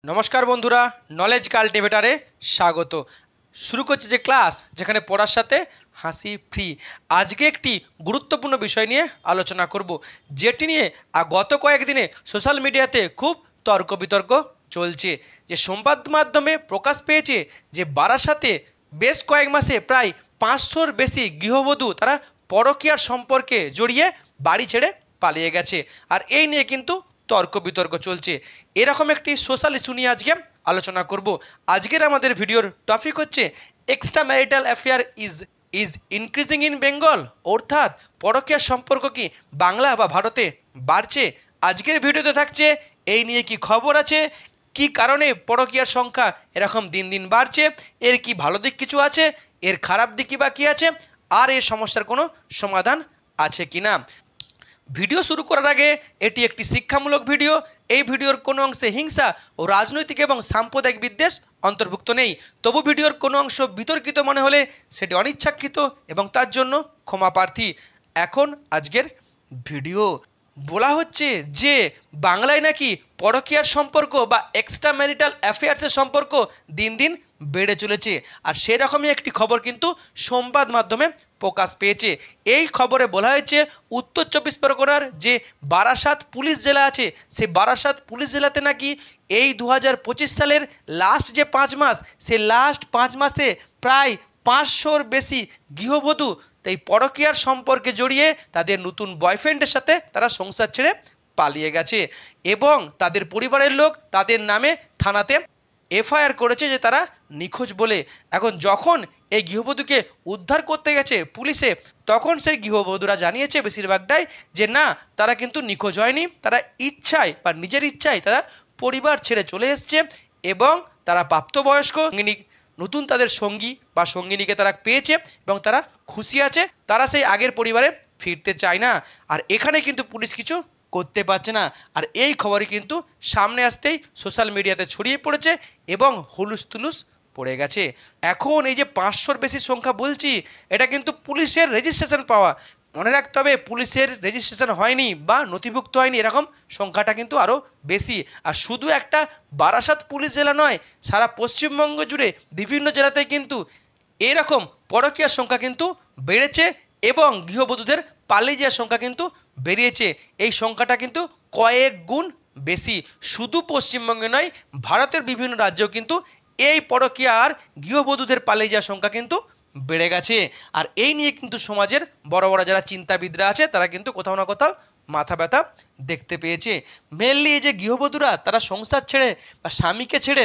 নমস্কার বন্ধুরা, নলেজ কাল্টিভেটারে স্বাগত। শুরু করছে যে ক্লাস যেখানে পড়ার সাথে হাসি ফ্রি। আজকে একটি গুরুত্বপূর্ণ বিষয় নিয়ে আলোচনা করব, যেটি নিয়ে গত কয়েকদিনে সোশ্যাল মিডিয়াতে খুব তর্ক বিতর্ক চলছে। যে সংবাদ মাধ্যমে প্রকাশ পেয়েছে যে বারাসাতে বেশ কয়েক মাসে প্রায় 500-র বেশি গৃহবধূ তারা পরকীয়ার সম্পর্কে জড়িয়ে বাড়ি ছেড়ে পালিয়ে গেছে। আর এই নিয়ে কিন্তু তর্ক বিতর্ক চলছে। এরকম একটি সোশ্যাল ইস্যু নিয়ে আজকে আলোচনা করব। আজকের আমাদের ভিডিওর টপিক হচ্ছে extra marital affair is increasing in Bengal, অর্থাৎ পরকীয়ার সম্পর্ক কি বাংলা বা ভারতে বাড়ছে। আজকের ভিডিওতে থাকছে এই নিয়ে কি খবর আছে, কি কারণে পরকীয়ার সংখ্যা এরকম দিন দিন বাড়ছে, এর কি ভালো দিক কিছু আছে, এর খারাপ দিকই বা কী আছে, আর এই সমস্যার কোনো সমাধান আছে কি না। ভিডিও শুরু করার আগে এটি একটি শিক্ষামূলক ভিডিও। এই ভিডিওর কোনো অংশে হিংসা ও রাজনৈতিক এবং সাম্প্রদায়িক বিদ্বেষ অন্তর্ভুক্ত নেই। তবু ভিডিওর কোনো অংশ বিতর্কিত মনে হলে সেটি অনিচ্ছাকৃত এবং তার জন্য ক্ষমা প্রার্থী। এখন আজকের ভিডিও বলা হচ্ছে যে বাংলায় নাকি পরকীয়ার সম্পর্ক বা এক্সট্রা ম্যারিটাল অ্যাফেয়ার্সের সম্পর্ক দিন দিন বেড়ে চলেছে। আর সেরকমই একটি খবর কিন্তু সংবাদ মাধ্যমে প্রকাশ পেয়েছে। এই খবরে বলা হয়েছে উত্তর 24 পরগনার যে বারাসাত পুলিশ জেলা আছে, সেই বারাসাত পুলিশ জেলাতে নাকি এই 2025 সালের লাস্ট যে 5 মাস, সেই লাস্ট 5 মাসে প্রায় 500-র বেশি গৃহবধূ তাই পরকীয়ার সম্পর্কে জড়িয়ে তাদের নতুন বয়ফ্রেন্ডের সাথে তারা সংসার ছেড়ে পালিয়ে গেছে এবং তাদের পরিবারের লোক তাদের নামে থানাতে এফআইআর করেছে যে তারা নিখোঁজ বলে। এখন যখন এই গৃহবধূকে উদ্ধার করতে গেছে পুলিশে, তখন সেই গৃহবধূরা জানিয়েছে বেশিরভাগটাই যে না, তারা কিন্তু নিখোঁজ হয়নি, তারা ইচ্ছায় বা নিজের ইচ্ছায় তারা পরিবার ছেড়ে চলে এসছে এবং তারা প্রাপ্তবয়স্ক নতুন তাদের সঙ্গী বা সঙ্গিনীকে তারা পেয়েছে এবং তারা খুশি আছে, তারা সেই আগের পরিবারে ফিরতে চায় না। আর এখানে কিন্তু পুলিশ কিছু করতে পারছে না। আর এই খবরই কিন্তু সামনে আসতেই সোশ্যাল মিডিয়াতে ছড়িয়ে পড়েছে এবং হুলুস তুলুস পড়ে গেছে। এখন এই যে 500-র বেশি সংখ্যা বলছি, এটা কিন্তু পুলিশের রেজিস্ট্রেশন পাওয়া। মনে রাখতে হবে পুলিশের রেজিস্ট্রেশন হয়নি বা নথিভুক্ত হয়নি এরকম সংখ্যাটা কিন্তু আরও বেশি। আর শুধু একটা বারাসাত পুলিশ জেলা নয়, সারা পশ্চিমবঙ্গ জুড়ে বিভিন্ন জেলাতেই কিন্তু এরকম পরকীয়ার সংখ্যা কিন্তু বেড়েছে এবং গৃহবধূদের পালিয়ে যাওয়ার সংখ্যা কিন্তু বেরিয়েছে। এই সংখ্যাটা কিন্তু কয়েক গুণ বেশি। শুধু পশ্চিমবঙ্গে নয়, ভারতের বিভিন্ন রাজ্যেও কিন্তু এই পরকীয়া আর গৃহবধূদের পালিয়ে যাওয়ার সংখ্যা কিন্তু বেড়ে গেছে। আর এই নিয়ে কিন্তু সমাজের বড় বড় যারা চিন্তাবিদরা আছে তারা কিন্তু কোথাও না কোথাও মাথা ব্যথা দেখতে পেয়েছে। মেনলি এই যে গৃহবধূরা তারা সংসার ছেড়ে বা স্বামীকে ছেড়ে,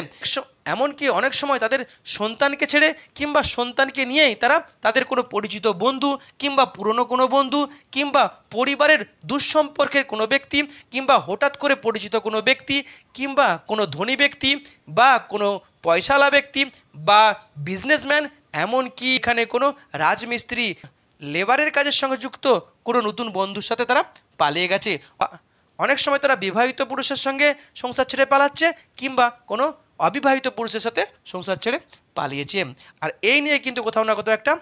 এমনকি অনেক সময় তাদের সন্তানকে ছেড়ে কিংবা সন্তানকে নিয়েই তারা তাদের কোনো পরিচিত বন্ধু কিংবা পুরনো কোনো বন্ধু কিংবা পরিবারের দুঃসম্পর্কের কোনো ব্যক্তি কিংবা হঠাৎ করে পরিচিত কোনো ব্যক্তি কিংবা কোনো ধনী ব্যক্তি বা কোনো পয়সাওয়ালা ব্যক্তি বা বিজনেসম্যান, এমনকি এখানে কোনো রাজমিস্ত্রি লেবারের কাজের সঙ্গে যুক্ত কোনো নতুন বন্ধুর সাথে তারা পালিয়ে গেছে। অনেক সময় তারা বিবাহিত পুরুষের সঙ্গে সংসার ছেড়ে পালাচ্ছে কিংবা কোনো অবিবাহিত পুরুষের সাথে সংসার ছেড়ে পালিয়েছে। আর এই নিয়ে কিন্তু কোথাও না কোথাও একটা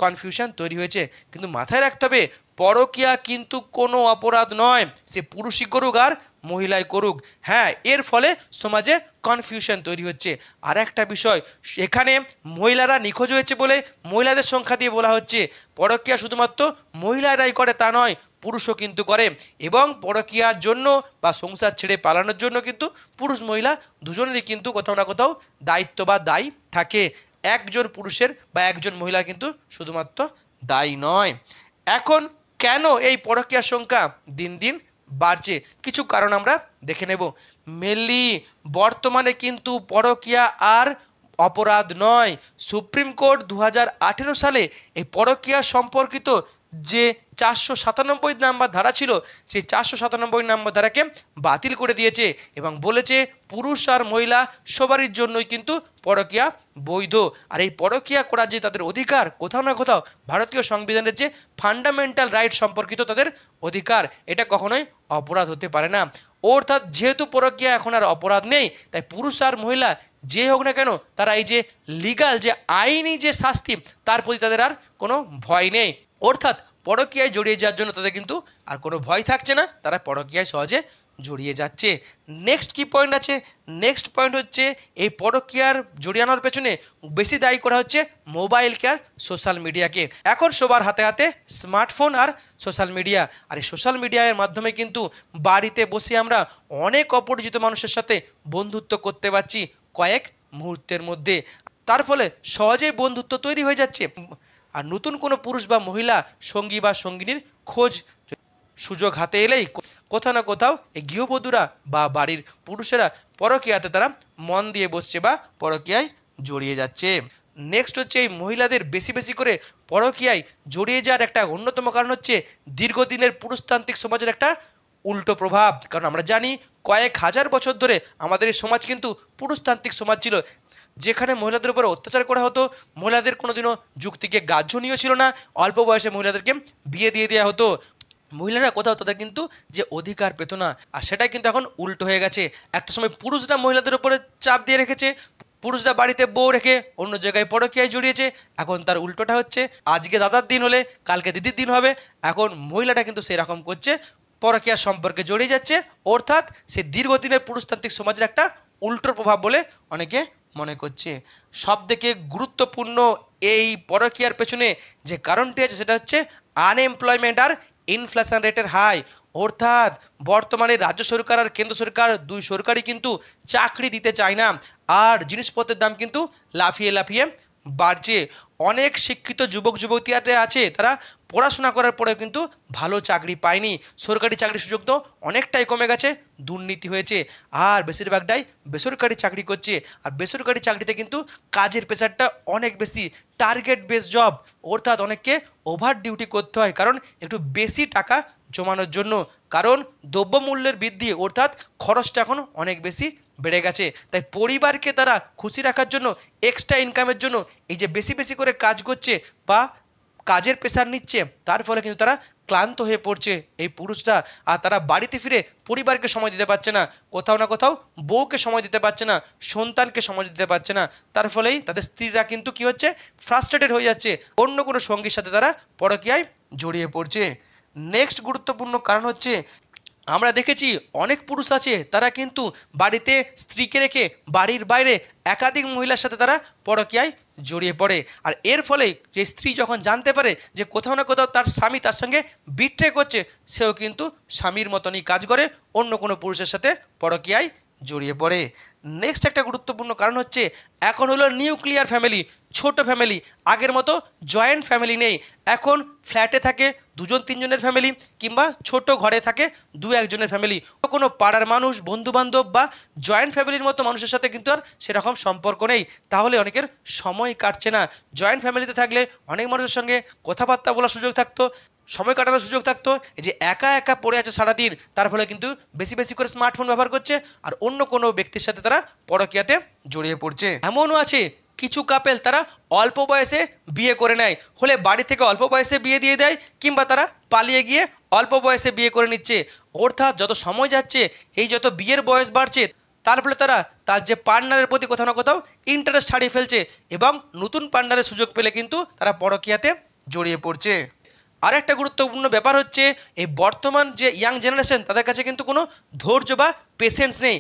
কনফিউশন তৈরি হয়েছে। কিন্তু মাথায় রাখতে হবে পরকীয়া কিন্তু কোনো অপরাধ নয়, সে পুরুষই করুক আর মহিলাই করুক। হ্যাঁ, এর ফলে সমাজে কনফিউশন তৈরি হচ্ছে। আর একটা বিষয়, এখানে মহিলারা নিখোঁজ হয়েছে বলে মহিলাদের সংখ্যা দিয়ে বলা হচ্ছে পরকীয়া শুধুমাত্র মহিলারাই করে তা নয়, পুরুষও কিন্তু করে। এবং পরকীয়ার জন্য বা সংসার ছেড়ে পালানোর জন্য কিন্তু পুরুষ মহিলা দুজনেরই কিন্তু কোথাও না কোথাও দায়িত্ব বা দায়ী থাকে। একজন পুরুষের বা একজন মহিলার কিন্তু শুধুমাত্র দায়ী নয়। এখন কেন এই পরকীয়ার সংখ্যা দিন দিন বাড়ছে, কিছু কারণ আমরা দেখে নেব। মেনলি বর্তমানে কিন্তু পরকীয়া আর অপরাধ নয়। সুপ্রিম কোর্ট 2018 সালে এই পরকীয়া সম্পর্কিত যে 497 নম্বর ধারা ছিল, সেই 497 নম্বর ধারাকে বাতিল করে দিয়েছে এবং বলেছে পুরুষ আর মহিলা সবারই জন্যই কিন্তু পরকীয়া বৈধ। আর এই পরকীয়া করার যে তাদের অধিকার, কোথাও না কোথাও ভারতীয় সংবিধানের যে ফান্ডামেন্টাল রাইট সম্পর্কিত তাদের অধিকার, এটা কখনোই অপরাধ হতে পারে না। অর্থাৎ যেহেতু পরকীয়া এখন আর অপরাধ নেই, তাই পুরুষ আর মহিলা যে হোক না কেন তারা এই যে লিগাল যে আইনি যে শাস্তি, তার প্রতি তাদের আর কোনো ভয় নেই। অর্থাৎ পরকীয়ায় জড়িয়ে যাওয়ার জন্য তাদের কিন্তু আর কোনো ভয় থাকছে না, তারা পরকীয়ায় সহজে জড়িয়ে যাচ্ছে। নেক্সট কি পয়েন্ট আছে? নেক্সট পয়েন্ট হচ্ছে এই পরকীয়ার জড়িয়ানোর পেছনে বেশি দায়ী করা হচ্ছে মোবাইলকে আর সোশ্যাল মিডিয়াকে। এখন সবার হাতে হাতে স্মার্টফোন আর সোশ্যাল মিডিয়া, আর এই সোশ্যাল মিডিয়ার মাধ্যমে কিন্তু বাড়িতে বসে আমরা অনেক অপরিচিত মানুষের সাথে বন্ধুত্ব করতে পারছি কয়েক মুহূর্তের মধ্যে। তার ফলে সহজেই বন্ধুত্ব তৈরি হয়ে যাচ্ছে, আর নতুন কোনো পুরুষ বা মহিলা সঙ্গী বা সঙ্গিনীর খোঁজ সুযোগ হাতে এলেই কোথাও না কোথাও এই গৃহবধূরা বা বাড়ির পুরুষেরা পরকীয়াতে তারা মন দিয়ে বসছে বা পরকীয়ায় জড়িয়ে যাচ্ছে। নেক্সট হচ্ছে এই মহিলাদের বেশি বেশি করে পরকীয়ায় জড়িয়ে যাওয়ার একটা অন্যতম কারণ হচ্ছে দীর্ঘদিনের পুরুষতান্ত্রিক সমাজের একটা উল্টো প্রভাব। কারণ আমরা জানি কয়েক হাজার বছর ধরে আমাদের এই সমাজ কিন্তু পুরুষতান্ত্রিক সমাজ ছিল, যেখানে মহিলাদের উপর অত্যাচার করা হতো, মহিলাদের কোনোদিনও যুক্তিকে গ্রাহ্যনীয় ছিল না, অল্প বয়সে মহিলাদেরকে বিয়ে দিয়ে দেওয়া হতো, মহিলারা কোথাও তাদের কিন্তু যে অধিকার পেত না। আর সেটাই কিন্তু এখন উল্টো হয়ে গেছে। একটা সময় পুরুষরা মহিলাদের উপরে চাপ দিয়ে রেখেছে, পুরুষরা বাড়িতে বউ রেখে অন্য জায়গায় পরকীয়ায় জড়িয়েছে। এখন তার উল্টোটা হচ্ছে, আজকে দাদার দিন হলে কালকে দিদির দিন হবে, এখন মহিলাটা কিন্তু সেরকম করছে, পরকীয়া সম্পর্কে জড়িয়ে যাচ্ছে। অর্থাৎ সে দীর্ঘদিনের পুরুষতান্ত্রিক সমাজের একটা উল্টো প্রভাব বলে অনেকে মনে করছে। সবথেকে গুরুত্বপূর্ণ এই পরকীয়ার পেছনে যে কারণটি আছে সেটা হচ্ছে আনএমপ্লয়মেন্ট আর ইনফ্লেশন রেটের হাই। অর্থাৎ বর্তমানে রাজ্য সরকার আর কেন্দ্র সরকার দুই সরকারই কিন্তু চাকরি দিতে চায় না, আর জিনিসপত্রের দাম কিন্তু লাফিয়ে লাফিয়ে বাড়ছে। অনেক শিক্ষিত যুবক যুবতীরা আছে, তারা পড়াশোনা করার পরেও কিন্তু ভালো চাকরি পায়নি, সরকারি চাকরির সুযোগ তো অনেকটাই কমে গেছে, দুর্নীতি হয়েছে, আর বেশিরভাগটাই বেসরকারি চাকরি করছে। আর বেসরকারি চাকরিতে কিন্তু কাজের প্রেশারটা অনেক বেশি, টার্গেট বেস জব, অর্থাৎ অনেককে ওভার ডিউটি করতে হয় কারণ একটু বেশি টাকা জমানোর জন্য। কারণ দ্রব্যমূল্যের বৃদ্ধি, অর্থাৎ খরচটা এখন অনেক বেশি বেড়ে গেছে, তাই পরিবারকে তারা খুশি রাখার জন্য, এক্সট্রা ইনকামের জন্য এই যে বেশি বেশি করে কাজ করছে বা কাজের প্রেশার নিচ্ছে, তার ফলে কিন্তু তারা ক্লান্ত হয়ে পড়ছে এই পুরুষরা। আর তারা বাড়িতে ফিরে পরিবারকে সময় দিতে পারছে না, কোথাও না কোথাও বউকে সময় দিতে পারছে না, সন্তানকে সময় দিতে পারছে না। তার ফলেই তাদের স্ত্রীরা কিন্তু কি হচ্ছে, ফ্রাস্ট্রেটেড হয়ে যাচ্ছে, অন্য কোনো সঙ্গীর সাথে তারা পরকীয়ায় জড়িয়ে পড়ছে। নেক্সট গুরুত্বপূর্ণ কারণ হচ্ছে, আমরা দেখেছি অনেক পুরুষ আছে তারা কিন্তু বাড়িতে স্ত্রীকে রেখে বাড়ির বাইরে একাধিক মহিলার সাথে তারা পরকীয়ায় জড়িয়ে পড়ে। আর এর ফলে যে স্ত্রী যখন জানতে পারে যে কোথাও না কোথাও তার স্বামী তার সঙ্গে বিট্রে করছে, সেও কিন্তু স্বামীর মতনই কাজ করে, অন্য কোনো পুরুষের সাথে পরকীয়ায় জড়িয়ে পড়ে। নেক্সট একটা গুরুত্বপূর্ণ কারণ হচ্ছে, এখন হলো নিউক্লিয়ার ফ্যামিলি, ছোট ফ্যামিলি, আগের মতো জয়েন্ট ফ্যামিলি নেই। এখন ফ্ল্যাটে থাকে দুজন তিনজনের ফ্যামিলি, কিংবা ছোট ঘরে থাকে দু একজনের ফ্যামিলি, কোনো পাড়ার মানুষ, বন্ধুবান্ধব বা জয়েন্ট ফ্যামিলির মতো মানুষের সাথে কিন্তু আর সেরকম সম্পর্ক নেই। তাহলে অনেকের সময় কাটছে না। জয়েন্ট ফ্যামিলিতে থাকলে অনেক মানুষের সঙ্গে কথাবার্তা বলার সুযোগ থাকতো, সময় কাটানোর সুযোগ থাকতো। এই যে একা একা পড়ে আছে সারাদিন, তার ফলে কিন্তু বেশি বেশি করে স্মার্টফোন ব্যবহার করছে, আর অন্য কোনো ব্যক্তির সাথে তারা পরকীয়াতে জড়িয়ে পড়ছে। এমনও আছে কিছু কাপেল তারা অল্প বয়সে বিয়ে করে নেয়, হলে বাড়ি থেকে অল্প বয়সে বিয়ে দিয়ে দেয়, কিংবা তারা পালিয়ে গিয়ে অল্প বয়সে বিয়ে করে নিচ্ছে। অর্থাৎ যত সময় যাচ্ছে, এই যত বিয়ের বয়স বাড়ছে, তার ফলে তারা তার যে পার্টনারের প্রতি কোথাও না কোথাও ইন্টারেস্ট হারিয়ে ফেলছে, এবং নতুন পার্টনারের সুযোগ পেলে কিন্তু তারা পরকীয়াতে জড়িয়ে পড়ছে। আর একটা গুরুত্বপূর্ণ ব্যাপার হচ্ছে, এই বর্তমান যে ইয়াং জেনারেশন, তাদের কাছে কিন্তু কোনো ধৈর্য বা পেশেন্স নেই।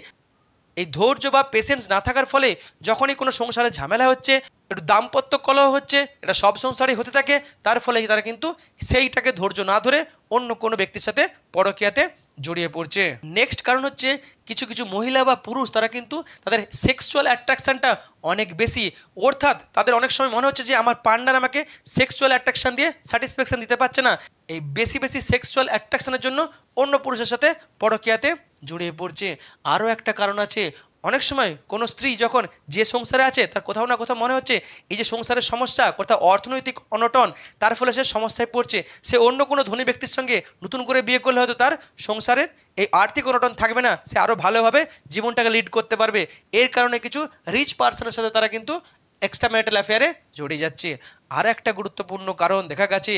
এই ধৈর্য বা পেশেন্স না থাকার ফলে যখনই কোনো সংসারে ঝামেলা হচ্ছে, একটু দাম্পত্য কলহ হচ্ছে, এটা সব সংসারেই হতে থাকে, তার ফলে তারা কিন্তু সেইটাকে ধৈর্য না ধরে অন্য কোনো ব্যক্তির সাথে পরকীয়াতে জড়িয়ে পড়ছে। নেক্সট কারণ হচ্ছে, কিছু কিছু মহিলা বা পুরুষ তারা কিন্তু তাদের সেক্সুয়াল অ্যাট্রাকশানটা অনেক বেশি, অর্থাৎ তাদের অনেক সময় মনে হচ্ছে যে আমার পার্টনার আমাকে সেক্সুয়াল অ্যাট্রাকশান দিয়ে স্যাটিসফ্যাকশান দিতে পারছে না। এই বেশি বেশি সেক্সুয়াল অ্যাট্রাকশানের জন্য অন্য পুরুষের সাথে পরকীয়াতে জড়িয়ে পড়ছে। আরও একটা কারণ আছে, অনেক সময় কোনো স্ত্রী যখন যে সংসারে আছে, তার কোথাও না কোথাও মনে হচ্ছে এই যে সংসারের সমস্যা, কোথাও অর্থনৈতিক অনটন, তার ফলে সে সমস্যায় পড়ছে। সে অন্য কোনো ধনী ব্যক্তির সঙ্গে নতুন করে বিয়ে করলে হয়তো তার সংসারের এই আর্থিক অনটন থাকবে না, সে আরও ভালোভাবে জীবনটাকে লিড করতে পারবে। এর কারণে কিছু রিচ পার্সনের সাথে তারা কিন্তু এক্সট্রা ম্যারিটাল অ্যাফেয়ারে জড়িয়ে যাচ্ছে। আর একটা গুরুত্বপূর্ণ কারণ দেখা গেছে,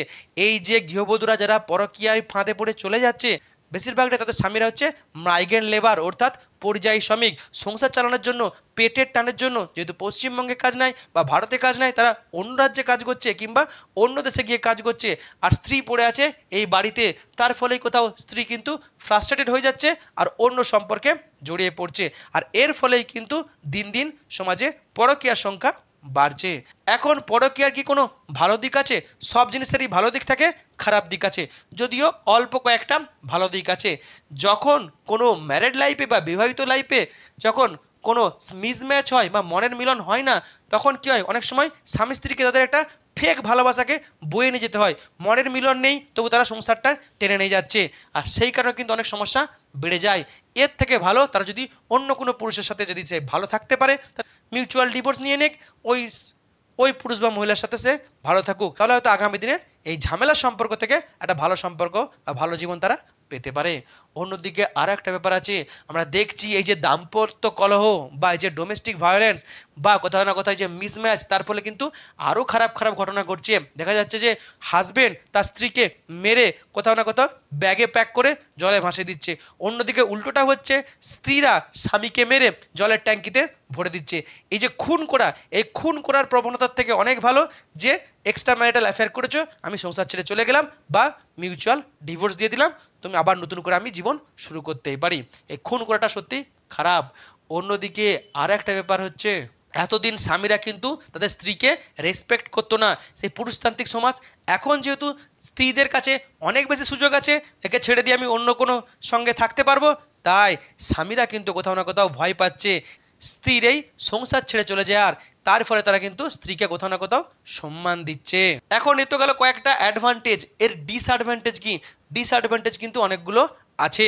এই যে গৃহবধূরা যারা পরকীয়ায় ফাঁদে পড়ে চলে যাচ্ছে, বেশিরভাগটাই তাদের স্বামীরা হচ্ছে মাইগ্রেন্ট লেবার, অর্থাৎ পরিযায়ী শ্রমিক। সংসার চালানোর জন্য, পেটের টানের জন্য, যেহেতু পশ্চিমবঙ্গে কাজ নাই বা ভারতে কাজ নাই, তারা অন্য রাজ্যে কাজ করছে কিংবা অন্য দেশে গিয়ে কাজ করছে, আর স্ত্রী পড়ে আছে এই বাড়িতে। তার ফলেই কোথাও স্ত্রী কিন্তু ফ্রাস্ট্রেটেড হয়ে যাচ্ছে আর অন্য সম্পর্কে জড়িয়ে পড়ছে, আর এর ফলেই কিন্তু দিন দিন সমাজে পরকীয়ার সংখ্যা বাড়ছে। এখন পরকীয়ার কি কোনো ভালো দিক আছে? সব জিনিসেরই ভালো দিক থাকে, খারাপ দিক আছে, যদিও অল্প কয়েকটা ভালো দিক আছে। যখন কোনো ম্যারেড লাইফে বা বিবাহিত লাইফে যখন কোনো মিসম্যাচ হয় বা মনের মিলন হয় না, তখন কী হয়, অনেক সময় স্বামী স্ত্রীকে তাদের একটা ফেক ভালোবাসাকে বয়ে নিয়ে যেতে হয়। মনের মিলন নেই, তবু তারা সংসারটা টেনে নিয়ে যাচ্ছে, আর সেই কারণে কিন্তু অনেক সমস্যা বেড়ে যায়। এর থেকে ভালো তারা যদি অন্য কোনো পুরুষের সাথে যদি সে ভালো থাকতে পারে, মিউচুয়াল ডিভোর্স নিয়ে নেক, ওই ওই পুরুষ বা মহিলার সাথে সে ভালো থাকুক, তাহলে হয়তো আগামী দিনে এই ঝামেলার সম্পর্ক থেকে একটা ভালো সম্পর্ক বা ভালো জীবন তারা পেতে পারে। অন্যদিকে আরও একটা ব্যাপার আছে, আমরা দেখছি এই যে দাম্পত্য কলহ বা এই যে ডোমেস্টিক ভায়োলেন্স বা কোথাও না কোথাও যে মিসম্যাচ, তার ফলে কিন্তু আরও খারাপ খারাপ ঘটনা ঘটছে। দেখা যাচ্ছে যে হাজবেন্ড তার স্ত্রীকে মেরে কোথাও না কোথাও ব্যাগে প্যাক করে জলে ভাসিয়ে দিচ্ছে, অন্যদিকে উল্টোটা হচ্ছে স্ত্রীরা স্বামীকে মেরে জলের ট্যাঙ্কিতে ভরে দিচ্ছে। এই যে খুন করা, এই খুন করার প্রবণতার থেকে অনেক ভালো যে এক্সট্রা ম্যারিটাল অ্যাফেয়ার করেছো, আমি সংসার ছেড়ে চলে গেলাম বা মিউচুয়াল ডিভোর্স দিয়ে দিলাম, তুমি আবার নতুন করে আমি জীবন শুরু করতেই পারি। এই খুন করাটা সত্যি খারাপ। অন্যদিকে আর একটা ব্যাপার হচ্ছে, এতদিন স্বামীরা কিন্তু তাদের স্ত্রীকে রেসপেক্ট করতো না, সেই পুরুষতান্ত্রিক সমাজ। এখন যেহেতু স্ত্রীদের কাছে অনেক বেশি সুযোগ আছে, একে ছেড়ে দিয়ে আমি অন্য কোনো সঙ্গে থাকতে পারবো, তাই স্বামীরা কিন্তু কোথাও না কোথাও ভয় পাচ্ছে স্ত্রীর এই সংসার ছেড়ে চলে যায়, আর তার ফলে তারা কিন্তু স্ত্রীকে কোথাও না কোথাও সম্মান দিচ্ছে। এখন এ তো গেল কয়েকটা অ্যাডভান্টেজ, এর ডিসঅ্যাডভান্টেজ কি? ডিসঅ্যাডভান্টেজ কিন্তু অনেকগুলো আছে।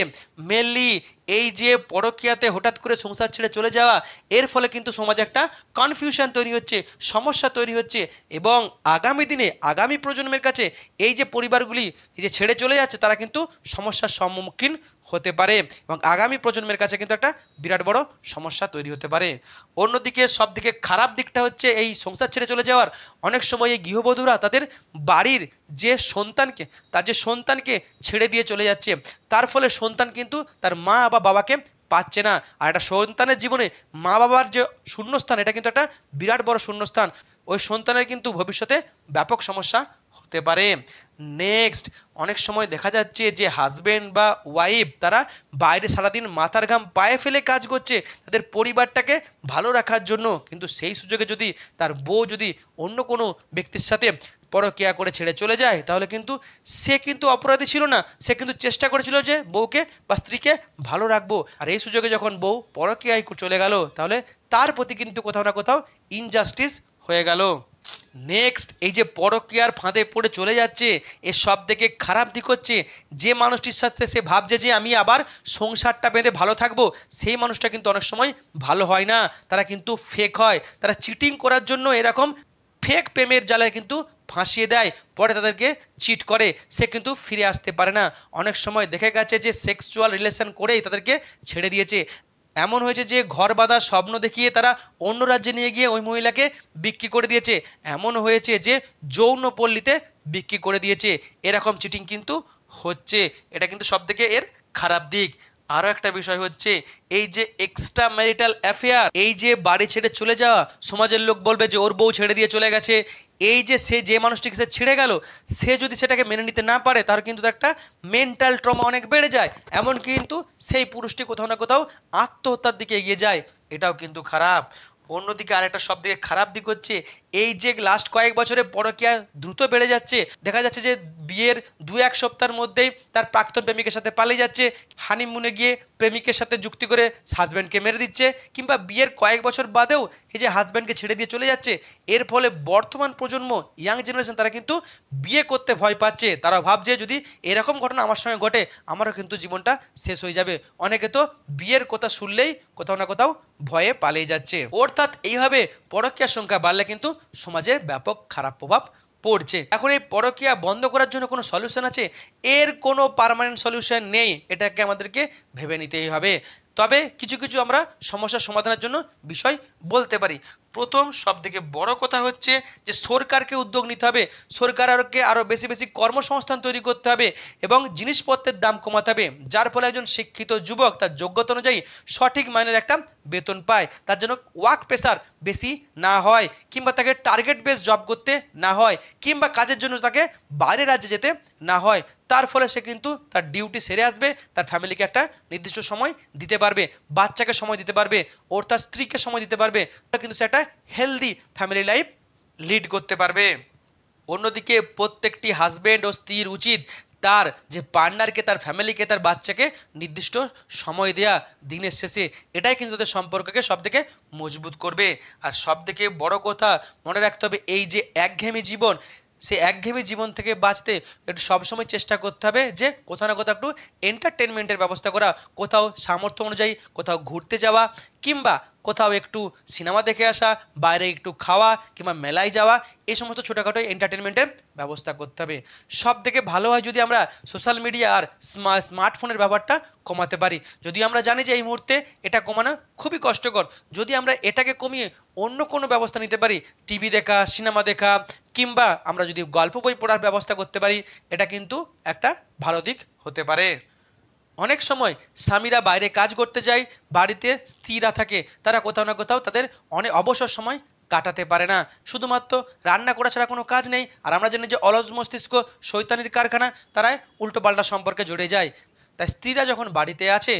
মেনলি এই যে পরকীয়াতে হঠাৎ করে সংসার ছেড়ে চলে যাওয়া, এর ফলে কিন্তু সমাজে একটা কনফিউশন তৈরি হচ্ছে, সমস্যা তৈরি হচ্ছে, এবং আগামী দিনে আগামী প্রজন্মের কাছে এই যে পরিবারগুলি এই যে ছেড়ে চলে যাচ্ছে, তারা কিন্তু সমস্যার সম্মুখীন হতে পারে, এবং আগামী প্রজন্মের কাছে কিন্তু একটা বিরাট বড় সমস্যা তৈরি হতে পারে। অন্যদিকে সব থেকে খারাপ দিকটা হচ্ছে এই সংসার ছেড়ে চলে যাওয়ার, অনেক সময় এই গৃহবধূরা তাদের বাড়ির যে সন্তানকে ছেড়ে দিয়ে চলে যাচ্ছে, তার ফলে সন্তান কিন্তু তার মা বা বাবাকে পাচ্ছে না, আর একটা সন্তানের জীবনে মা বাবার যে শূন্যস্থান, এটা কিন্তু একটা বিরাট বড় শূন্যস্থান। ওই সন্তানের কিন্তু ভবিষ্যতে ব্যাপক সমস্যা হতে পারে। নেক্সট, অনেক সময় দেখা যাচ্ছে যে হাজবেন্ড বা ওয়াইফ তারা বাইরে সারাদিন মাথার ঘাম পায়ে ফেলে কাজ করছে তাদের পরিবারটাকে ভালো রাখার জন্য, কিন্তু সেই সুযোগে যদি তার বউ যদি অন্য কোনো ব্যক্তির সাথে পরকীয়া করে ছেড়ে চলে যায়, তাহলে কিন্তু সে কিন্তু অপরাধী ছিল না, সে কিন্তু চেষ্টা করেছিল যে বউকে বা স্ত্রীকে ভালো রাখবো, আর এই সুযোগে যখন বউ পরকীয়ায় চলে গেল, তাহলে তার প্রতি কিন্তু কোথাও না কোথাও ইনজাস্টিস হয়ে গেল। নেক্সট, এই যে পরকীয়ার ফাঁদে পড়ে চলে যাচ্ছে, এর সব থেকে খারাপ দিক হচ্ছে যে মানুষটির সাথে সে ভাবছে যে আমি আবার সংসারটা বেঁধে ভালো থাকবো, সেই মানুষটা কিন্তু অনেক সময় ভালো হয় না, তারা কিন্তু ফেক হয়, তারা চিটিং করার জন্য এরকম ফেক প্রেমের জ্বালায় কিন্তু ফাঁসিয়ে দেয়, পরে তাদেরকে চিট করে, সে কিন্তু ফিরে আসতে পারে না। অনেক সময় দেখে গেছে যে সেক্সুয়াল রিলেশন করেই তাদেরকে ছেড়ে দিয়েছে। এমন হয়েছে যে ঘর বাঁধার স্বপ্ন দেখিয়ে তারা অন্য রাজ্যে নিয়ে গিয়ে ওই মহিলাকে বিক্রি করে দিয়েছে। এমন হয়েছে যে যৌন পল্লীতে বিক্রি করে দিয়েছে। এরকম চিটিং কিন্তু হচ্ছে, এটা কিন্তু সবথেকে এর খারাপ দিক। আরও একটা বিষয় হচ্ছে এই যে এক্সট্রা ম্যারিটাল অ্যাফেয়ার, এই যে বাড়ি ছেড়ে চলে যাওয়া, সমাজের লোক বলবে যে ওর বউ ছেড়ে দিয়ে চলে গেছে, এই যে সে যে মানুষটিকে সে ছেড়ে গেল, সে যদি সেটাকে মেনে নিতে না পারে, তার কিন্তু একটা মেন্টাল ট্রমা অনেক বেড়ে যায়, এমন কিন্তু সেই পুরুষটি কোথাও না কোথাও আত্মহত্যার দিকে এগিয়ে যায়, এটাও কিন্তু খারাপ। অন্যদিকে আরেকটা সব থেকে খারাপ দিক হচ্ছে এই যে লাস্ট কয়েক বছরে পরকীয়া দ্রুত বেড়ে যাচ্ছে। দেখা যাচ্ছে যে বিয়ের 2-1 সপ্তাহের মধ্যেই তার প্রাক্তন প্রেমিকের সাথে পালিয়ে যাচ্ছে, হানিমুনে গিয়ে প্রেমিকের সাথে যুক্তি করে হাজব্যান্ডকে মেরে দিচ্ছে, কিংবা বিয়ের কয়েক বছর বাদেও এই যে হাজব্যান্ডকে ছেড়ে দিয়ে চলে যাচ্ছে। এর ফলে বর্তমান প্রজন্ম, ইয়াং জেনারেশন, তারা কিন্তু বিয়ে করতে ভয় পাচ্ছে, তারা ভাবছে যদি এরকম ঘটনা আমার সঙ্গে ঘটে, আমারও কিন্তু জীবনটা শেষ হয়ে যাবে। অনেকে তো বিয়ের কথা শুনলেই কোথাও না কোথাও ভয়ে পালিয়ে যাচ্ছে। অর্থাৎ এইভাবে পরকীয়ার সংখ্যা বাড়লে কিন্তু সমাজে ব্যাপক খারাপ প্রভাব পড়ছে। এখন এই পরকীয়া বন্ধ করার জন্য কোনো সলিউশন আছে? এর কোনো পার্মানেন্ট সলিউশন নেই, এটাকে আমাদেরকে ভেবে নিতেই হবে। তবে কিছু কিছু আমরা সমস্যার সমাধানের জন্য বিষয় বলতে পারি। প্রথম সবথেকে বড় কথা হচ্ছে যে সরকারকে উদ্যোগ নিতে হবে, সরকারকে আরও বেশি বেশি কর্মসংস্থান তৈরি করতে হবে এবং জিনিসপত্রের দাম কমাতে হবে, যার ফলে একজন শিক্ষিত যুবক তার যোগ্যতা অনুযায়ী সঠিক মাইনের একটা বেতন পায়, তার জন্য ওয়ার্ক প্রেশার বেশি না হয়, কিংবা তাকে টার্গেট বেস জব করতে না হয়, কিংবা কাজের জন্য তাকে বাইরের রাজ্যে যেতে না হয়। তার ফলে সে কিন্তু তার ডিউটি সেরে আসবে, তার ফ্যামিলিকে একটা নির্দিষ্ট সময় দিতে পারবে, বাচ্চাকে সময় দিতে পারবে, ওর তার স্ত্রীকে সময় দিতে পারবে, কিন্তু সে একটা হেলদি ফ্যামিলি লাইফ লিড করতে পারবে। অন্যদিকে প্রত্যেকটি হাজব্যান্ড ও স্ত্রীর উচিত তার যে পার্টনারকে, তার ফ্যামিলিকে, তার বাচ্চাকে নির্দিষ্ট সময় দেয়া দিনের শেষে, এটাই কিন্তু তাদের সম্পর্ককে সবথেকে মজবুত করবে। আর সবথেকে বড় কথা মনে রাখতে হবে, এই যে একঘেয়েমি জীবন, সে একঘেয়েমি জীবন থেকে বাঁচতে একটু সবসময় চেষ্টা করতে হবে যে কোথাও না কোথাও একটু এন্টারটেনমেন্টের ব্যবস্থা করা, কোথাও সামর্থ্য অনুযায়ী কোথাও ঘুরতে যাওয়া, কিংবা কোথাও একটু সিনেমা দেখে আসা, বাইরে একটু খাওয়া, কিংবা মেলায় যাওয়া, এই সমস্ত ছোটোখাটো এন্টারটেনমেন্টের ব্যবস্থা করতে হবে। সব থেকে ভালো হয় যদি আমরা সোশ্যাল মিডিয়া আর স্মার্টফোনের ব্যবহারটা কমাতে পারি। যদি আমরা জানি যে এই মুহূর্তে এটা কমানো খুবই কষ্টকর, যদি আমরা এটাকে কমিয়ে অন্য কোনো ব্যবস্থা নিতে পারি, টিভি দেখা, সিনেমা দেখা, কিংবা আমরা যদি গল্প বই পড়ার ব্যবস্থা করতে পারি, এটা কিন্তু একটা ভালো দিক হতে পারে। অনেক সময় স্বামীরা বাইরে কাজ করতে যায়, বাড়িতে স্ত্রীরা থাকে, তারা কোথাও না কোথাও তাদের অনেক অবসর সময় কাটাতে পারে না, শুধুমাত্র রান্না করা ছাড়া কোনো কাজ নেই। আর আমরা জানি যে অলস মস্তিষ্ক শয়তানির কারখানা, তারাই উল্টোপাল্টা সম্পর্কে জড়ে যায়। তাই স্ত্রীরা যখন বাড়িতে আছে,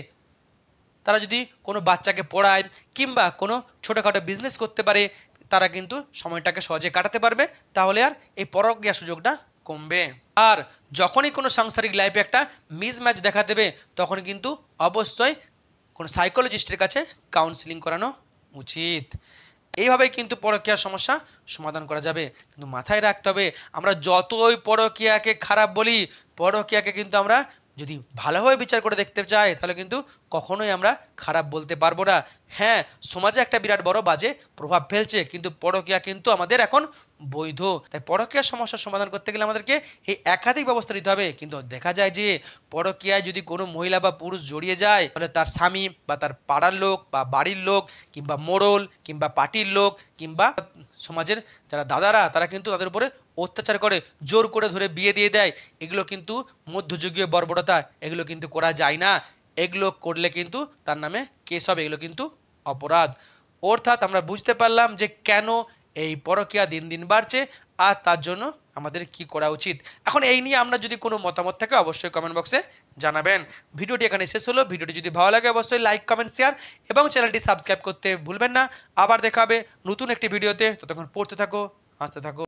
তারা যদি কোনো বাচ্চাকে পড়ায় কিংবা কোনো ছোটোখাটো বিজনেস করতে পারে, তারা কিন্তু সময়টাকে সহজে কাটাতে পারবে, তাহলে আর এই পরকীয়া সুযোগটা কমবে। আর যখনই কোনো সাংসারিক লাইফে একটা মিসম্যাচ দেখা দেবে, তখন কিন্তু অবশ্যই কোনো সাইকোলজিস্টের কাছে কাউন্সিলিং করানো উচিত। এইভাবেই কিন্তু পরকীয়ার সমস্যা সমাধান করা যাবে। কিন্তু মাথায় রাখতে হবে, আমরা যতই পরকীয়াকে খারাপ বলি, পরকীয়াকে কিন্তু আমরা যদি ভালোভাবে বিচার করে দেখতে চাই, তাহলে কিন্তু কখনোই আমরা খারাপ বলতে পারবো না। হ্যাঁ, সমাজে একটা বিরাট বড় বাজে প্রভাব ফেলছে, কিন্তু পরকীয়া কিন্তু আমাদের এখন বৈধ। তাই পরকীয়ার সমস্যার সমাধান করতে গেলে আমাদেরকে এই একাধিক ব্যবস্থা নিতে হবে। কিন্তু দেখা যায় যে পরকীয়ায় যদি কোনো মহিলা বা পুরুষ জড়িয়ে যায়, তাহলে তার স্বামী বা তার পাড়ার লোক বা বাড়ির লোক কিংবা মোড়ল কিংবা পার্টির লোক কিংবা সমাজের যারা দাদারা, তারা কিন্তু তাদের উপরে অত্যাচার করে, জোর করে ধরে বিয়ে দিয়ে দেয়। এগুলো কিন্তু মধ্যযুগীয় বর্বরতা, এগুলো কিন্তু করা যায় না। এগুলো করলে কিন্তু তার নামে কেস হবে, এগুলো কিন্তু অপরাধ। অর্থাৎ আমরা বুঝতে পারলাম যে কেন এই পরকীয়া দিন দিন বাড়ছে আর তার জন্য আমাদের কি করা উচিত। এখন এই নিয়ে আমরা যদি কোনো মতামত থাকে, অবশ্যই কমেন্ট বক্সে জানাবেন। ভিডিওটি এখানে শেষ হলো। ভিডিওটি যদি ভালো লাগে অবশ্যই লাইক, কমেন্ট, শেয়ার এবং চ্যানেলটি সাবস্ক্রাইব করতে ভুলবেন না। আবার দেখা হবে নতুন একটি ভিডিওতে। ততক্ষণ পড়তে থাকো, হাসতে থাকো।